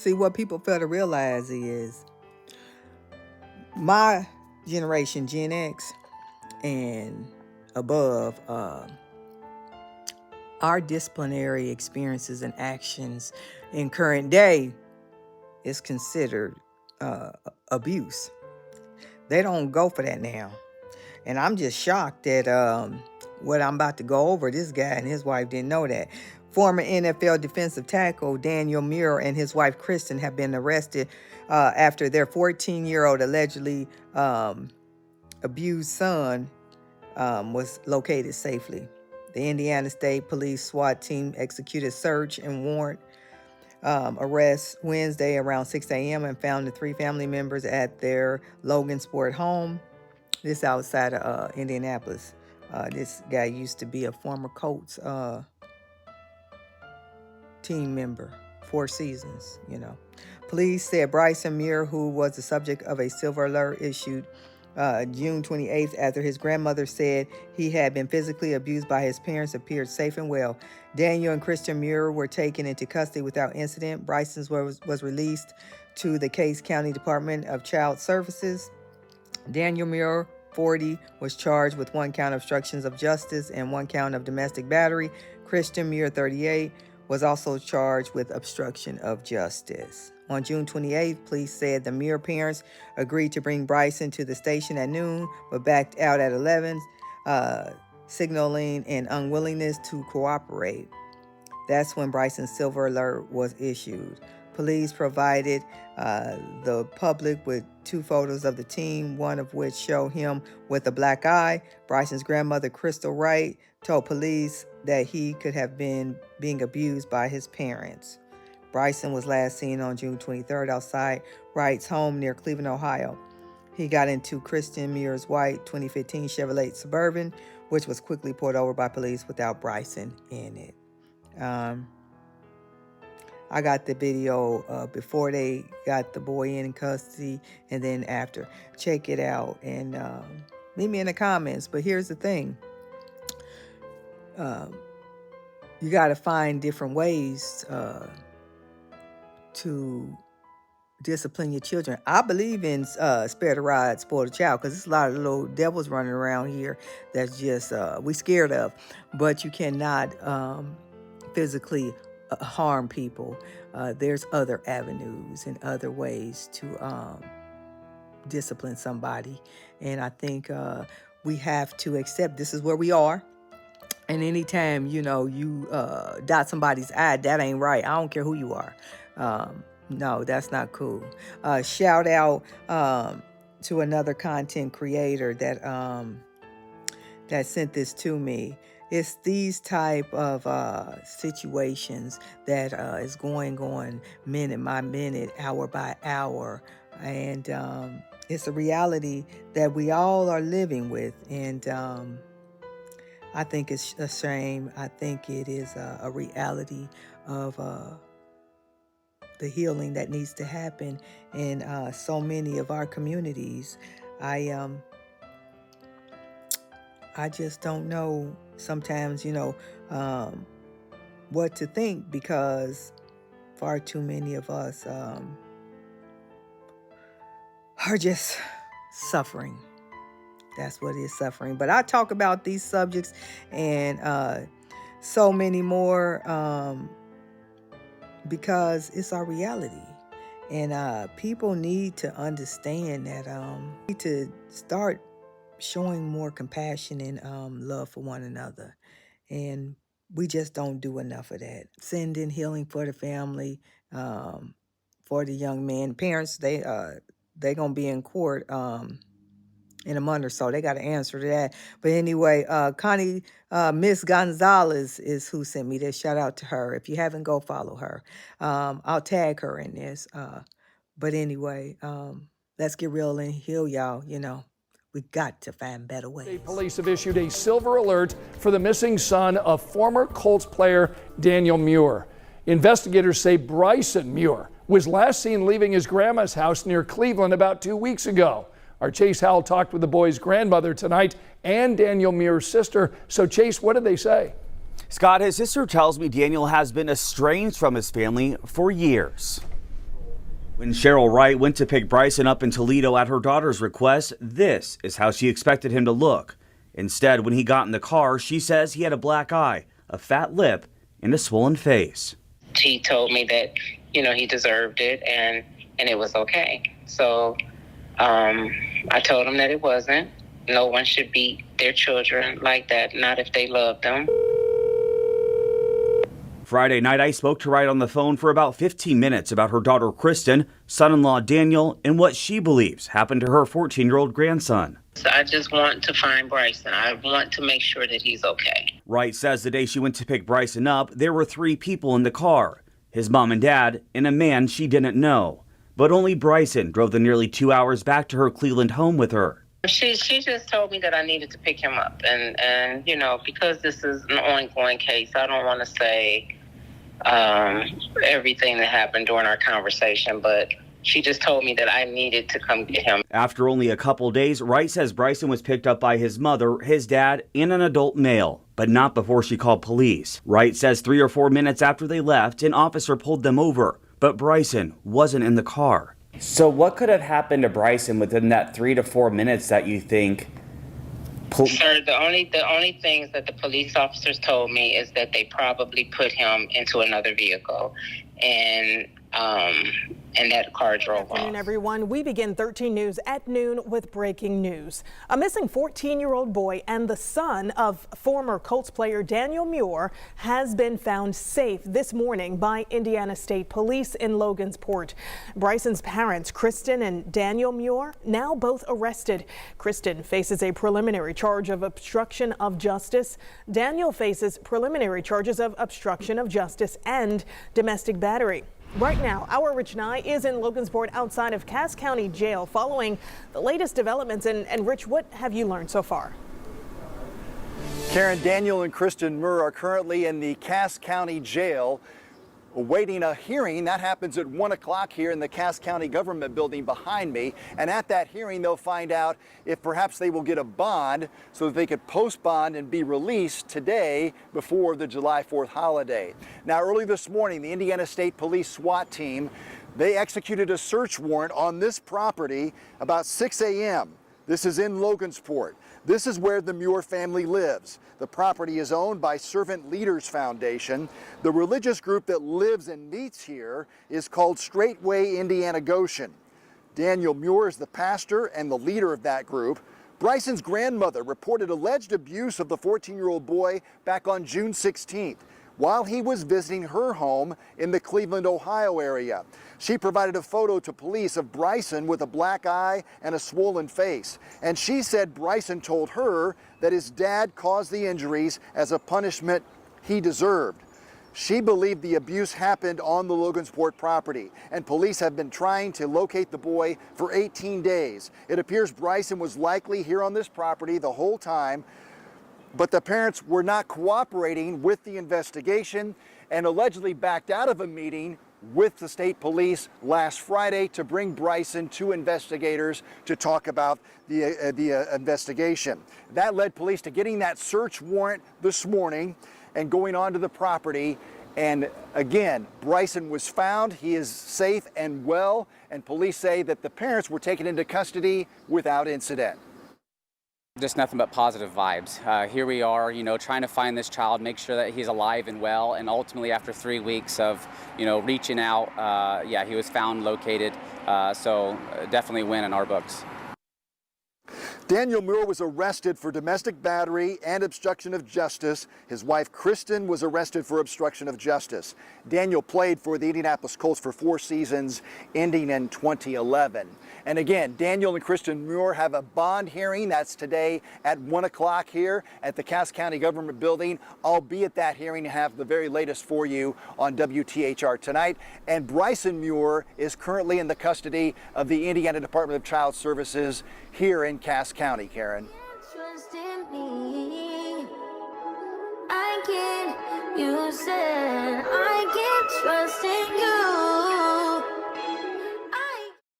See, what people fail to realize is my generation, Gen X and above, our disciplinary experiences and actions in current day is considered abuse. They don't go for that now. And I'm just shocked at what I'm about to go over. This guy and his wife didn't know that. Former NFL defensive tackle Daniel Muir and his wife Kristen have been arrested after their 14-year-old allegedly abused son was located safely. The Indiana State Police SWAT team executed search and warrant arrest Wednesday around 6 a.m. and found the three family members at their Logansport home. This outside of Indianapolis. This guy used to be a former Colts team member, 4 seasons, you know. Police said Bryson Muir, who was the subject of a silver alert issued June 28th after his grandmother said he had been physically abused by his parents, appeared safe and well. Daniel and Christian Muir were taken into custody without incident. Bryson was released to the Case County Department of Child Services. Daniel Muir, 40, was charged with 1 count of obstructions of justice and 1 count of domestic battery. Christian Muir, 38, was also charged with obstruction of justice. On June 28th, police said the Muir parents agreed to bring Bryson to the station at noon, but backed out at 11, signaling an unwillingness to cooperate. That's when Bryson's silver alert was issued. Police provided the public with 2 photos of the teen, one of which showed him with a black eye. Bryson's grandmother, Crystal Wright, told police that he could have been being abused by his parents. Bryson was last seen on June 23rd outside Wright's home near Cleveland, Ohio. He got into Christian Muir's white 2015 Chevrolet Suburban, which was quickly pulled over by police without Bryson in it. I got the video before they got the boy in custody and then after. Check it out and leave me in the comments. But here's the thing. You got to find different ways to discipline your children. I believe in spare the rod, spoil the child, because there's a lot of little devils running around here that's just we scared of. But you cannot physically harm people. There's other avenues and other ways to discipline somebody. And I think we have to accept this is where we are. And anytime, you know, you dot somebody's eye, that ain't right. I don't care who you are. No, that's not cool. Shout out to another content creator that sent this to me. It's these type of situations that is going on minute by minute, hour by hour. And it's a reality that we all are living with. And I think it's a shame. I think it is a reality of the healing that needs to happen in so many of our communities. I just don't know sometimes, you know, what to think, because far too many of us are just suffering. That's what is suffering. But I talk about these subjects and so many more because it's our reality. And people need to understand that need to start showing more compassion and love for one another. And we just don't do enough of that. Sending healing for the family, for the young man. Parents, they gonna be in court in a month or so. They got to answer to that. But anyway, Connie, Miss Gonzalez is who sent me this. Shout out to her. If you haven't, go follow her. I'll tag her in this. But anyway, let's get real and heal, y'all. You know, we got to find better ways. State police have issued a silver alert for the missing son of former Colts player Daniel Muir. Investigators say Bryson Muir was last seen leaving his grandma's house near Cleveland about 2 weeks ago. Our Chase Howell talked with the boy's grandmother tonight and Daniel Muir's sister. So, Chase, what did they say? Scott, his sister tells me Daniel has been estranged from his family for years. When Cheryl Wright went to pick Bryson up in Toledo at her daughter's request, this is how she expected him to look. Instead, when he got in the car, she says he had a black eye, a fat lip, and a swollen face. He told me that, he deserved it and it was okay. So I told him that it wasn't. No one should beat their children like that, not if they love them. Friday night, I spoke to Wright on the phone for about 15 minutes about her daughter Kristen, son-in-law Daniel, and what she believes happened to her 14-year-old grandson. I just want to find Bryson. I want to make sure that he's okay. Wright says the day she went to pick Bryson up, there were 3 people in the car, his mom and dad, and a man she didn't know. But only Bryson drove the nearly 2 hours back to her Cleveland home with her. She just told me that I needed to pick him up. And because this is an ongoing case, I don't want to say everything that happened during our conversation, but she just told me that I needed to come get him. After only a couple days, Wright says Bryson was picked up by his mother, his dad, and an adult male, but not before she called police. Wright says 3 or 4 minutes after they left, an officer pulled them over, but Bryson wasn't in the car. So what could have happened to Bryson within that 3 to 4 minutes that you think? Sir, the only things that the police officers told me is that they probably put him into another vehicle, and that car drove off. Good afternoon, everyone. We begin 13 News at noon with breaking news. A missing 14-year-old boy and the son of former Colts player Daniel Muir has been found safe this morning by Indiana State Police in Logansport. Bryson's parents, Kristen and Daniel Muir, now both arrested. Kristen faces a preliminary charge of obstruction of justice. Daniel faces preliminary charges of obstruction of justice and domestic battery. Right now, our Rich Nye is in Logansport outside of Cass County Jail following the latest developments. And Rich, what have you learned so far? Karen, Daniel and Kristen Muir are currently in the Cass County Jail awaiting a hearing. That happens at 1 o'clock here in the Cass County Government Building behind me. And at that hearing, they'll find out if perhaps they will get a bond so that they could post bond and be released today before the July 4th holiday. Now, early this morning, the Indiana State Police SWAT team, they executed a search warrant on this property about 6 a.m. This is in Logansport. This is where the Muir family lives. The property is owned by Servant Leaders Foundation. The religious group that lives and meets here is called Straightway Indiana Goshen. Daniel Muir is the pastor and the leader of that group. Bryson's grandmother reported alleged abuse of the 14-year-old boy back on June 16th while he was visiting her home in the Cleveland, Ohio area. She provided a photo to police of Bryson with a black eye and a swollen face. And she said Bryson told her that his dad caused the injuries as a punishment he deserved. She believed the abuse happened on the Logansport property, and police have been trying to locate the boy for 18 days. It appears Bryson was likely here on this property the whole time, but the parents were not cooperating with the investigation and allegedly backed out of a meeting with the state police last Friday to bring Bryson to investigators to talk about the investigation. That led police to getting that search warrant this morning and going onto the property. And again, Bryson was found. He is safe and well, and police say that the parents were taken into custody without incident. Just nothing but positive vibes. Here we are, trying to find this child, make sure that he's alive and well, and ultimately after 3 weeks of, reaching out, he was found, located, so definitely a win in our books. Daniel Muir was arrested for domestic battery and obstruction of justice. His wife, Kristen, was arrested for obstruction of justice. Daniel played for the Indianapolis Colts for 4 seasons, ending in 2011. And again, Daniel and Kristen Muir have a bond hearing. That's today at 1 o'clock here at the Cass County Government Building. I'll be at that hearing and have the very latest for you on WTHR tonight. And Bryson Muir is currently in the custody of the Indiana Department of Child Services here in Cass County, Karen. Trust in me. I can, you said I can trust in you.